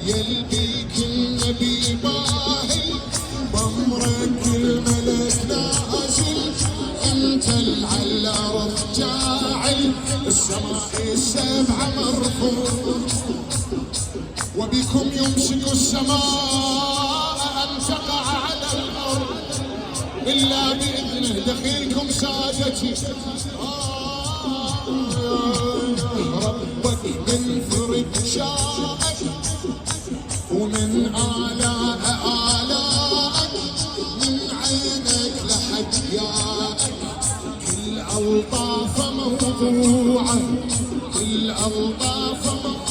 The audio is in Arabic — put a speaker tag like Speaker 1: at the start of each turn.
Speaker 1: يلقيك النبي باهي بأمرك الملك نازل، انت على الارض جاعل السماء السبعه مرفوع، وبكم يمسك السماء ان تقع على الارض الا باذنه. دخيلكم سادتي ربك من فرد شاءك ومن آلائك من عينك لحديائك، كل ألطاف موضوعه كل ألطاف موضوعه